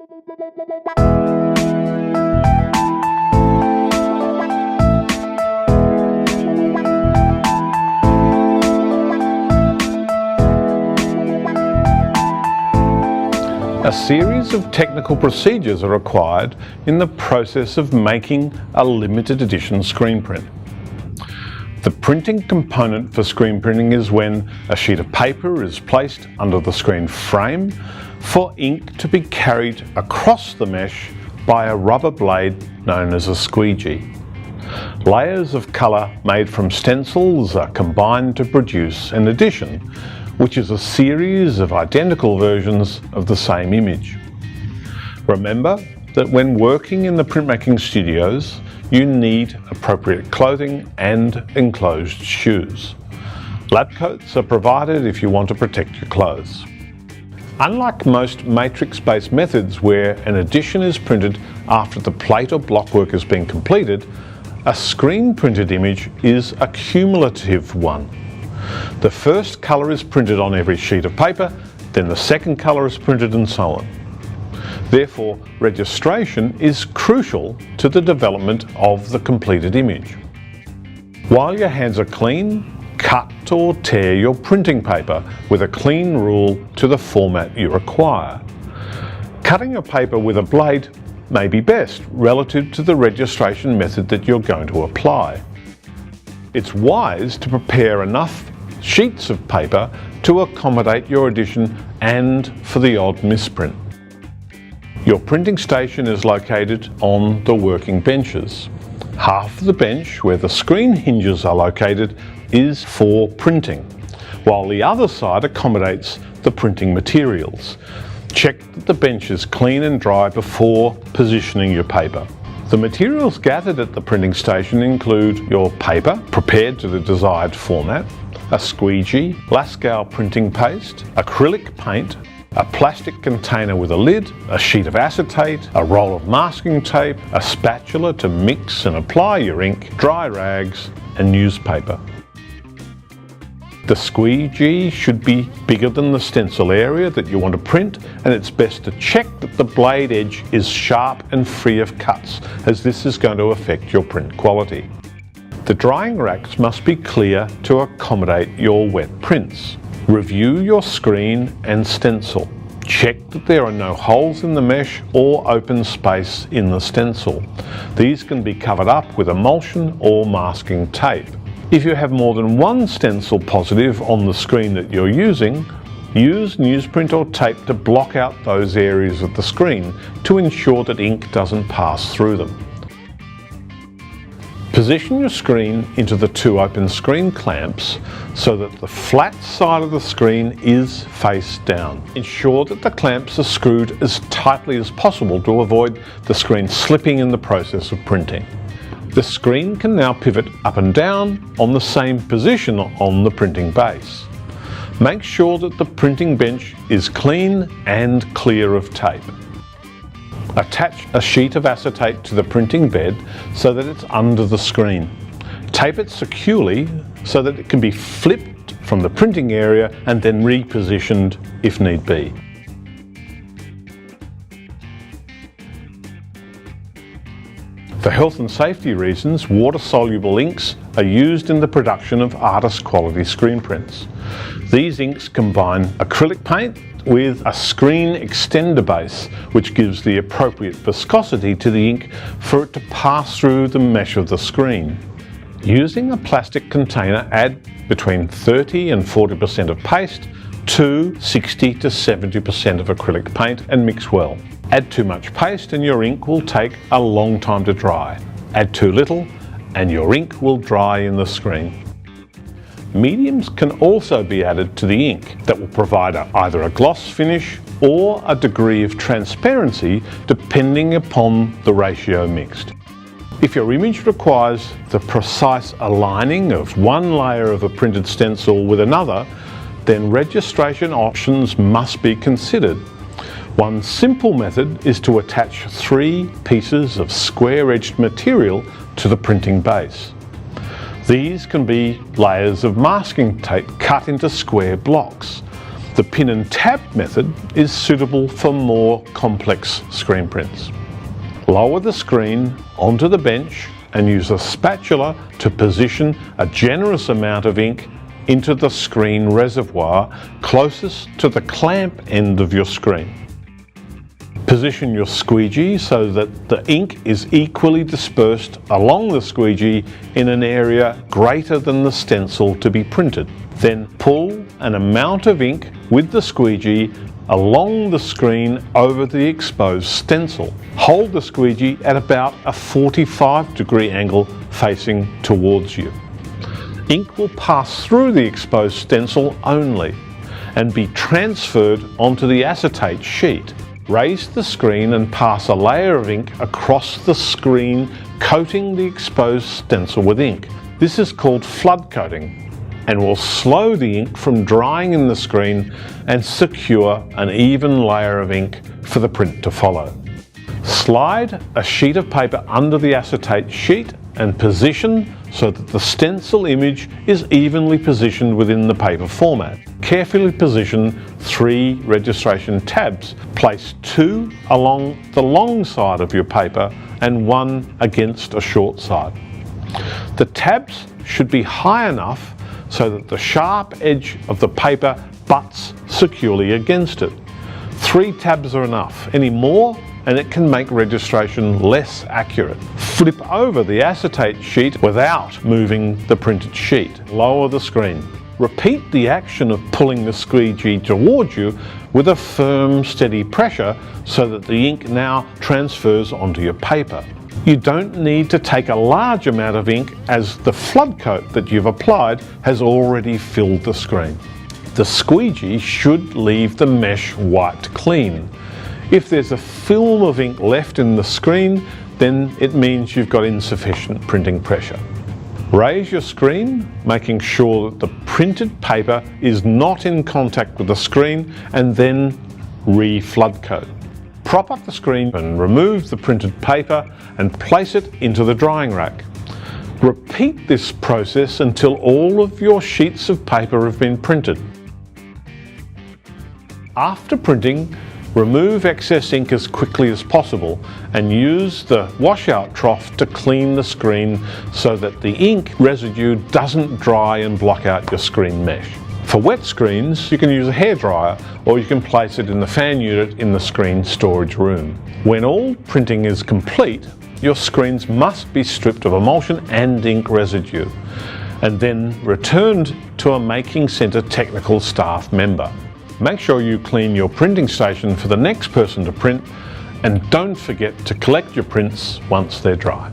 A series of technical procedures are required in the process of making a limited edition screen print. The printing component for screen printing is when a sheet of paper is placed under the screen frame for ink to be carried across the mesh by a rubber blade known as a squeegee. Layers of colour made from stencils are combined to produce an edition, which is a series of identical versions of the same image. Remember that when working in the printmaking studios, you need appropriate clothing and enclosed shoes. Lab coats are provided if you want to protect your clothes. Unlike most matrix-based methods where an edition is printed after the plate or block work has been completed, a screen printed image is a cumulative one. The first colour is printed on every sheet of paper, then the second colour is printed, and so on. Therefore, registration is crucial to the development of the completed image. While your hands are clean, cut or tear your printing paper with a clean rule to the format you require. Cutting your paper with a blade may be best relative to the registration method that you're going to apply. It's wise to prepare enough sheets of paper to accommodate your edition and for the odd misprint. Your printing station is located on the working benches. Half of the bench, where the screen hinges are located, is for printing, while the other side accommodates the printing materials. Check that the bench is clean and dry before positioning your paper. The materials gathered at the printing station include your paper, prepared to the desired format, a squeegee, Lascaux printing paste, acrylic paint, a plastic container with a lid, a sheet of acetate, a roll of masking tape, a spatula to mix and apply your ink, dry rags, and newspaper. The squeegee should be bigger than the stencil area that you want to print, and it's best to check that the blade edge is sharp and free of cuts, as this is going to affect your print quality. The drying racks must be clear to accommodate your wet prints. Review your screen and stencil. Check that there are no holes in the mesh or open space in the stencil. These can be covered up with emulsion or masking tape. If you have more than one stencil positive on the screen that you're using, use newsprint or tape to block out those areas of the screen to ensure that ink doesn't pass through them. Position your screen into the two open screen clamps so that the flat side of the screen is face down. Ensure that the clamps are screwed as tightly as possible to avoid the screen slipping in the process of printing. The screen can now pivot up and down on the same position on the printing base. Make sure that the printing bench is clean and clear of tape. Attach a sheet of acetate to the printing bed so that it's under the screen. Tape it securely so that it can be flipped from the printing area and then repositioned if need be. For health and safety reasons, water-soluble inks are used in the production of artist-quality screen prints. These inks combine acrylic paint with a screen extender base, which gives the appropriate viscosity to the ink for it to pass through the mesh of the screen. Using a plastic container, add between 30 and 40% of paste to 60 to 70% of acrylic paint and mix well. Add too much paste and your ink will take a long time to dry. Add too little and your ink will dry in the screen. Mediums can also be added to the ink that will provide either a gloss finish or a degree of transparency depending upon the ratio mixed. If your image requires the precise aligning of one layer of a printed stencil with another, then registration options must be considered. One simple method is to attach 3 pieces of square-edged material to the printing base. These can be layers of masking tape cut into square blocks. The pin and tab method is suitable for more complex screen prints. Lower the screen onto the bench and use a spatula to position a generous amount of ink into the screen reservoir closest to the clamp end of your screen. Position your squeegee so that the ink is equally dispersed along the squeegee in an area greater than the stencil to be printed. Then pull an amount of ink with the squeegee along the screen over the exposed stencil. Hold the squeegee at about a 45-degree angle facing towards you. Ink will pass through the exposed stencil only and be transferred onto the acetate sheet. Raise the screen and pass a layer of ink across the screen, coating the exposed stencil with ink. This is called flood coating and will slow the ink from drying in the screen and secure an even layer of ink for the print to follow. Slide a sheet of paper under the acetate sheet and position so that the stencil image is evenly positioned within the paper format. Carefully position 3 registration tabs. Place 2 along the long side of your paper and 1 against a short side. The tabs should be high enough so that the sharp edge of the paper butts securely against it. 3 tabs are enough. Any more and it can make registration less accurate. Flip over the acetate sheet without moving the printed sheet. Lower the screen. Repeat the action of pulling the squeegee towards you with a firm, steady pressure so that the ink now transfers onto your paper. You don't need to take a large amount of ink as the flood coat that you've applied has already filled the screen. The squeegee should leave the mesh wiped clean. If there's a film of ink left in the screen, then it means you've got insufficient printing pressure. Raise your screen, making sure that the printed paper is not in contact with the screen, and then re-flood coat. Prop up the screen and remove the printed paper and place it into the drying rack. Repeat this process until all of your sheets of paper have been printed. After printing, remove excess ink as quickly as possible and use the washout trough to clean the screen so that the ink residue doesn't dry and block out your screen mesh. For wet screens, you can use a hairdryer or you can place it in the fan unit in the screen storage room. When all printing is complete, your screens must be stripped of emulsion and ink residue and then returned to a Making Centre technical staff member. Make sure you clean your printing station for the next person to print, and don't forget to collect your prints once they're dry.